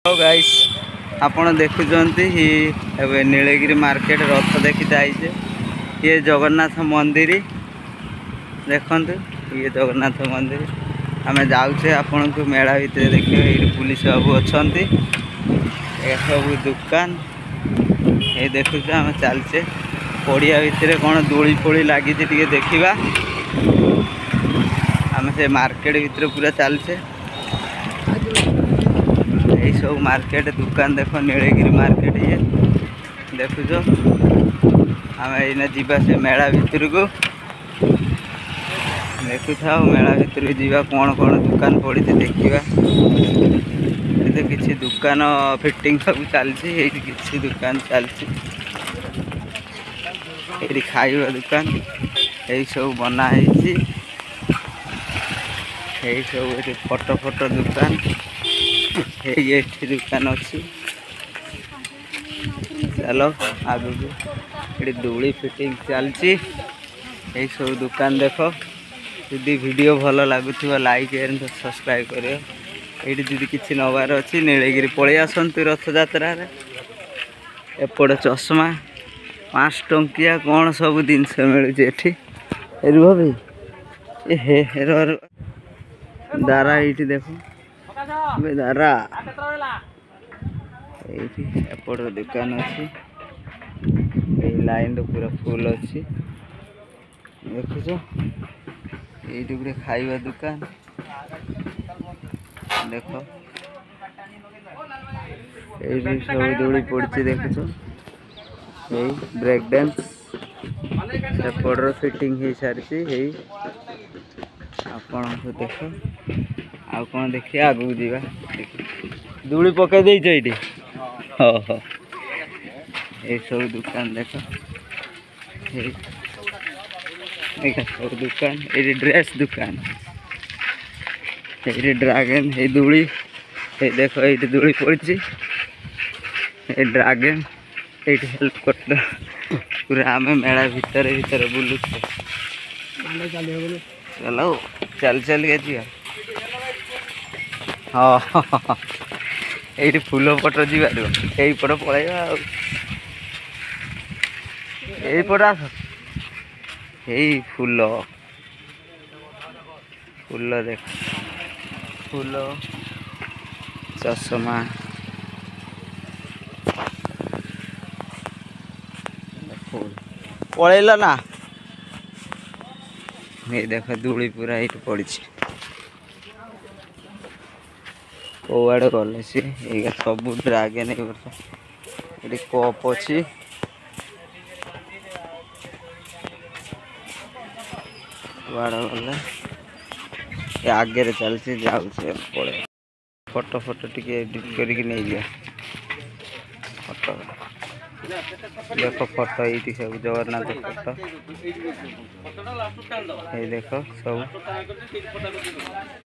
Guys आपण देखुंत Nilgiri market रथ देखी जाइए। ये जगन्नाथ मंदिर देखु, ये जगन्नाथ मंदिर आम जाऊे आपण को मेला भितर देखिए। ये पुलिस बाबू अच्छा सब दुकान ये देखु आम चलचे पड़िया भितर कौन दोली फोली लगी देखा। आम से मार्केट भितर पूरा चलचे यही सब मार्केट दुकान देख नीलगिरी मार्केट ये देखुच। आम ये जीवा से मेला भितर को देखु था मेला भितर जीवा कौन कौन दुकान पड़ी देखा। ये किसी दुकान फिटिंग सब चलती किसी दुकान चलती ये खाइबा दुकान यही सब बना यही सब फोटो फोटो दुकान ये दुकान अच्छी। चलो आगु ये दोली फिटिंग चलती यही सब दुकान देख। यदि वीडियो भल लगुवा लाइक एंड सब्सक्राइब करियो। ये दीदी किसी नबार अच्छी नीलगिरी पलि आसतु रथ यात्रा एपट चश्मा 5 टंकिया कौन सब जिनस मिलूँ रुह भी हे दारा ये देख दारा एपट दुकान अच्छी लाइन पूरा फुल अच्छी देखुच। ये गोटे खाइबा दुकान देख ये सब दोली पड़ी देखुच। यही ब्रेक डांस सेपटर फिटिंग हो सारी आपण को देख आ कौन देखिए आगू जावा दूली पकई देच ये हाँ ये सब दुकान देख सब दुकान ये ड्रेस दुकान ये ड्रैगन ये दूली ये देख ये दूली पड़ी ये ड्रैगन ये हेल्प कर पूरा आम मेला भितर भितर बुलू। चलो चल चल के जी हाँ ये फूल पट जीवार यही पट पलैया यही पट आस यही फूल फूल देख फूल चश्मा पलैल ना ये देख दूली पूरा ये पड़ी कौआड़े गले सी सब ड्रैगन ये कप अच्छी कौआड़े गले आगे चलती जाऊे पड़े फोटो फोटो टी एडिट करके नहीं लिया फोटो देख फोटो ये सब जगन्नाथ फोटो ये देख सब।